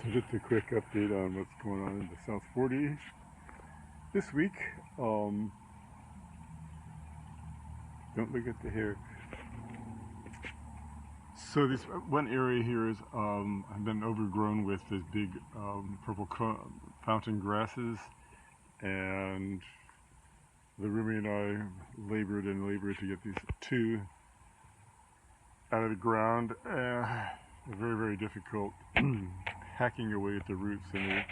So just a quick update on what's going on in the South 40 this week. Don't look at the hair. So this one area here is been overgrown with this big purple fountain grasses, and the roomie and I labored to get these two out of the ground. Very, very difficult hacking away at the roots, and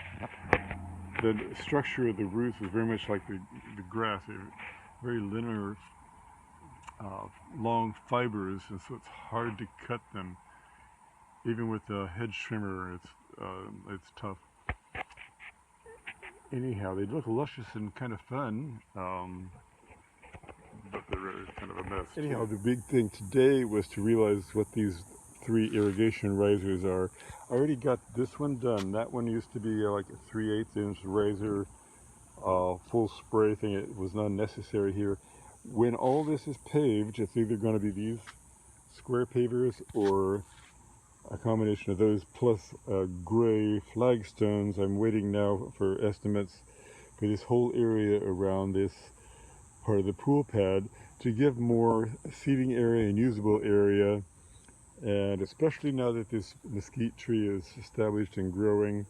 the structure of the roots was very much like the grass, very linear, long fibers, and so it's hard to cut them. Even with the hedge trimmer, it's tough. Anyhow, they look luscious and kind of fun, but they're kind of a mess. Anyhow, the big thing today was to realize what these 3 irrigation risers are. I already got this one done. That one used to be like a 3/8 inch riser, full spray thing. It was not necessary here. When all this is paved, it's either going to be these square pavers or a combination of those plus gray flagstones. I'm waiting now for estimates for this whole area around this part of the pool pad to give more seating area and usable area. And especially now that this mesquite tree is established and growing,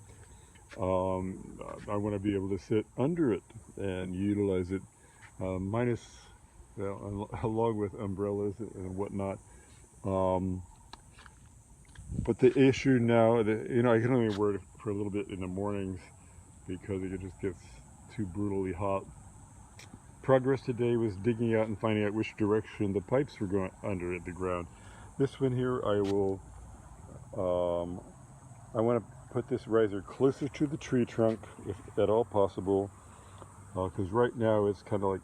I want to be able to sit under it and utilize it, along with umbrellas and whatnot. But the issue now, I can only wear it for a little bit in the mornings because it just gets too brutally hot. Progress today was digging out and finding out which direction the pipes were going under at the ground. This one here, I want to put this riser closer to the tree trunk, if at all possible, because right now it's kind of like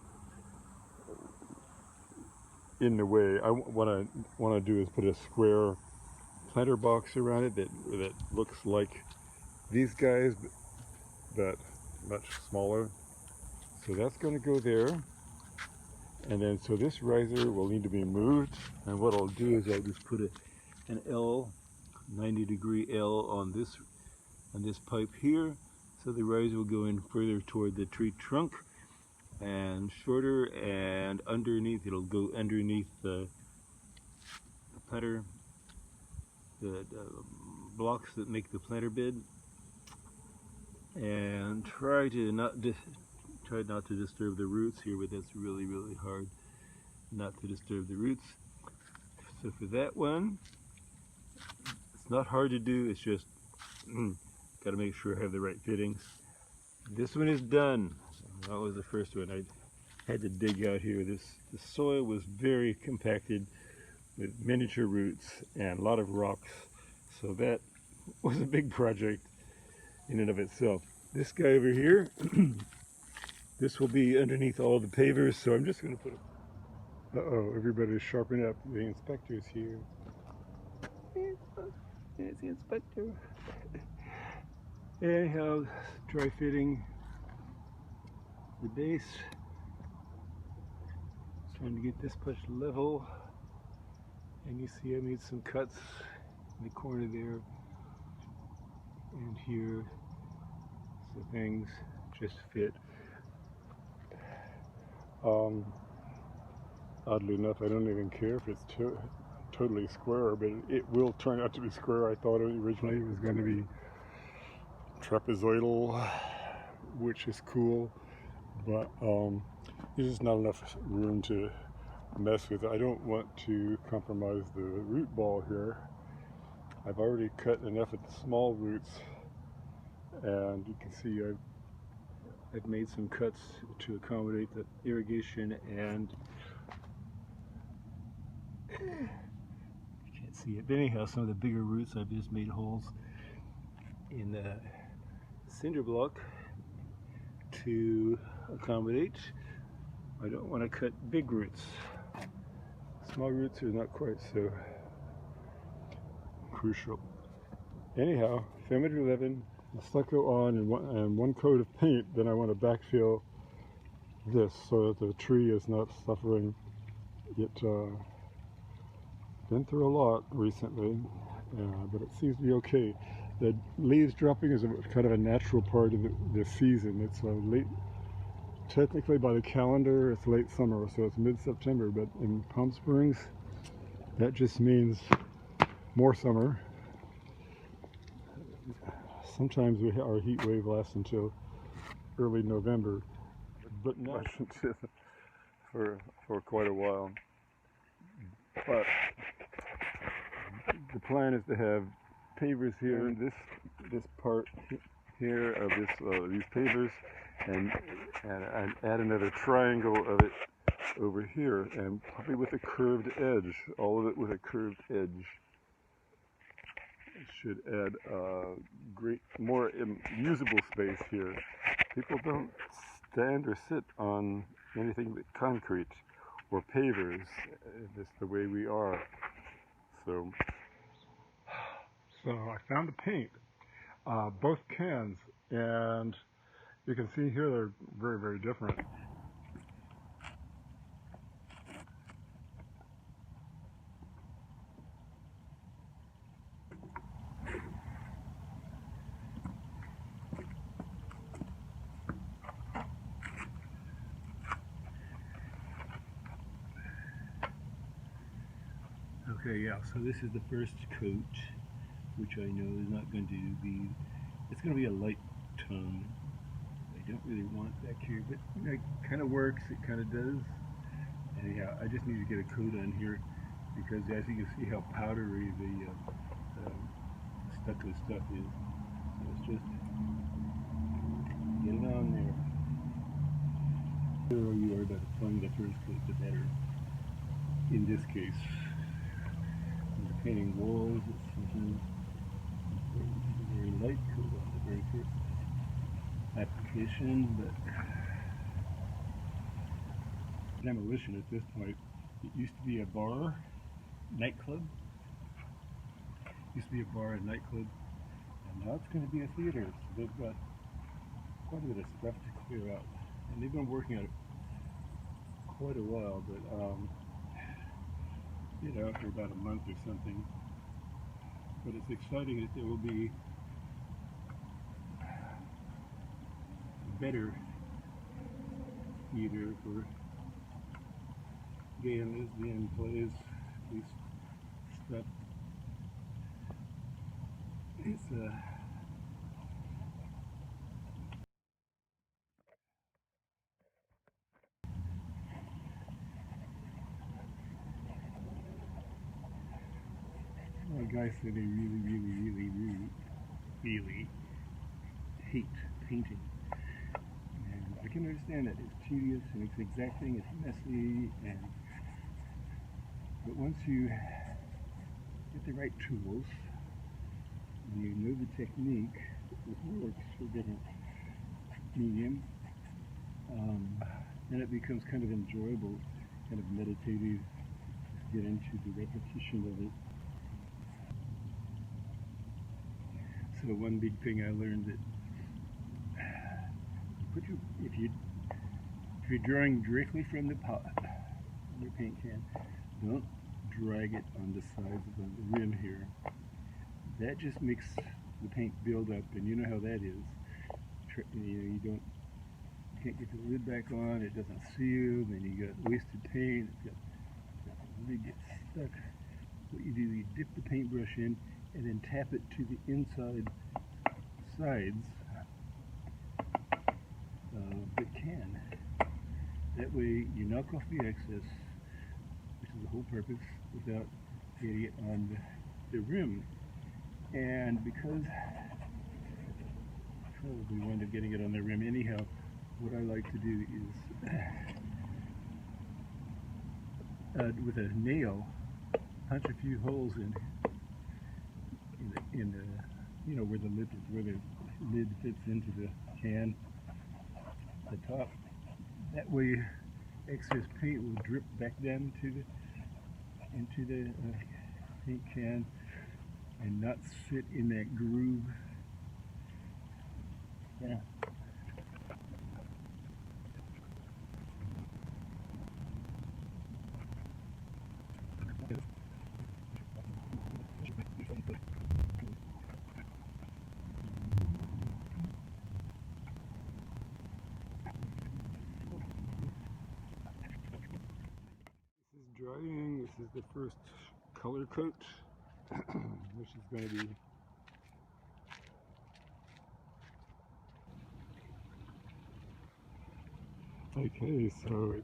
in the way. What I want to do is put a square planter box around it that looks like these guys, but much smaller. So that's going to go there. And then, so this riser will need to be moved, and what I'll do is I'll just put an L, 90-degree L on this pipe here, so the riser will go in further toward the tree trunk, and shorter, and underneath, it'll go underneath the planter, the blocks that make the planter bed, and try not to disturb the roots here, but that's really, really hard not to disturb the roots. So for that one, it's not hard to do, it's just got to make sure I have the right fittings. This one is done. That was the first one. I had to dig out here. The soil was very compacted with miniature roots and a lot of rocks, so that was a big project in and of itself. This guy over here, this will be underneath all the pavers, so I'm just going to put it. Uh-oh, everybody's sharpening up. The inspector's here. There's the inspector. Anyhow, dry fitting the base. Trying to get this much level. And you see I made some cuts in the corner there and here, so things just fit. Oddly enough, I don't even care if it's totally square, but it will turn out to be square. I thought originally it was going to be trapezoidal, which is cool, but there's just not enough room to mess with it. I don't want to compromise the root ball here. I've already cut enough at the small roots, and you can see I've made some cuts to accommodate the irrigation, and you can't see it, but anyhow, some of the bigger roots I've just made holes in the cinder block to accommodate. I don't want to cut big roots. Small roots are not quite so crucial. Anyhow, Family 11, the stucco on and one coat of paint, then I want to backfill this so that the tree is not suffering. It's been through a lot recently, but it seems to be okay. the leaves dropping is kind of a natural part of the season. It's late, technically by the calendar, it's late summer, so it's mid-September, but in Palm Springs, that just means more summer. Sometimes our heat wave lasts until early November, but not for quite a while. But the plan is to have pavers here in this part here of these pavers, and add another triangle of it over here, and probably with a curved edge, all of it with a curved edge. It should add more usable space here. People don't stand or sit on anything but concrete or pavers. That's the way we are. So I found the paint, both cans, and you can see here they're very, very different. Okay, yeah, so this is the first coat, which I know is not going to be, it's going to be a light tone. I don't really want back here, but it kind of works, it kind of does. And yeah, I just need to get a coat on here, because as you can see how powdery the stucco stuff is. So it's just, get it on there. The more you are about applying the first coat, the better. In this case, painting walls, it's something very light coat on the very first application, but demolition at this point. It used to be a bar, nightclub. Used to be a bar and nightclub, and now it's going to be a theater. So they've got quite a bit of stuff to clear out, and they've been working on it quite a while, but for about a month or something. But it's exciting that there will be better theater for gay and lesbian plays, at least stuff. It's a guy said they really hate painting. And I can understand that it's tedious and it's exacting, it's messy, but once you get the right tools and you know the technique that works for different mediums, then it becomes kind of enjoyable, kind of meditative, just get into the repetition of it. So one big thing I learned that if you're drawing directly from the pot, your paint can, don't drag it on the sides of the rim here. That just makes the paint build up, and you know how that is. You can't get the lid back on, it doesn't seal, then you got wasted paint, the lid gets stuck. What you do, you dip the paintbrush in and then tap it to the inside sides of the can. That way you knock off the excess, which is the whole purpose, without getting it on the rim. And because I probably wind up getting it on the rim anyhow, what I like to do is with a nail punch a few holes in the where the lid fits into the can, the top. That way excess paint will drip back down into the paint can and not sit in that groove. Yeah. drying. This is the first color coat, which is going to be okay. So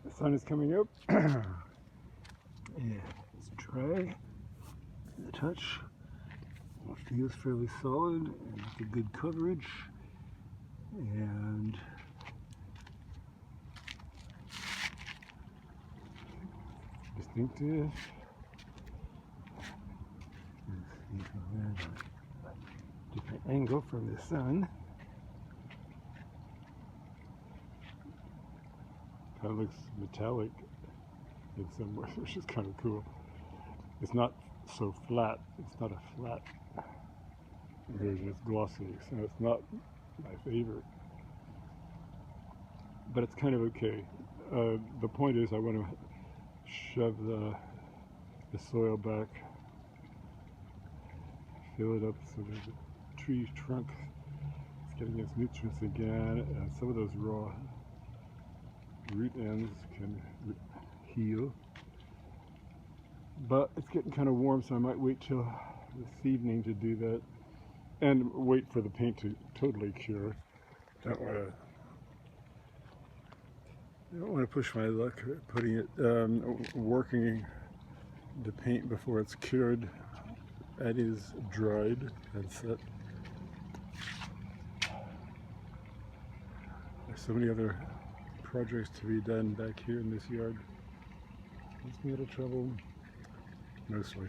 the sun is coming up. Yeah, it's dry. The touch feels fairly solid and it's a good coverage, and distinctive. Let's see from a different angle from the sun. Kind of looks metallic in some ways, which is kind of cool. It's not so flat. It's not a flat version. It's glossy, so it's not my favorite. But it's kind of okay. The point is I want to shove the soil back, fill it up so that the tree trunk is getting its nutrients again, and some of those raw root ends can heal. But it's getting kind of warm, so I might wait till this evening to do that, and wait for the paint to totally cure. Don't want to push my luck putting it working the paint before it's cured and is dried and set. There's so many other projects to be done back here in this yard. Gets me out of trouble mostly.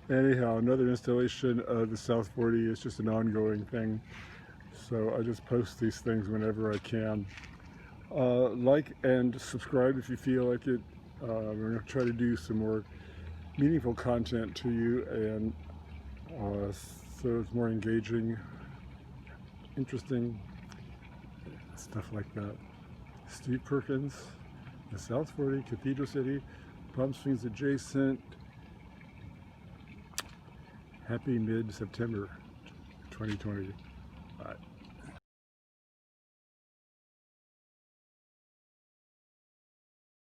Anyhow, another installation of the South 40 is just an ongoing thing, so I just post these things whenever I can. Like and subscribe if you feel like it. We're going to try to do some more meaningful content to you, and so it's more engaging, interesting, stuff like that. Steve Perkins, the South 40, Cathedral City, Palm Springs adjacent. Happy mid-September 2020. Bye.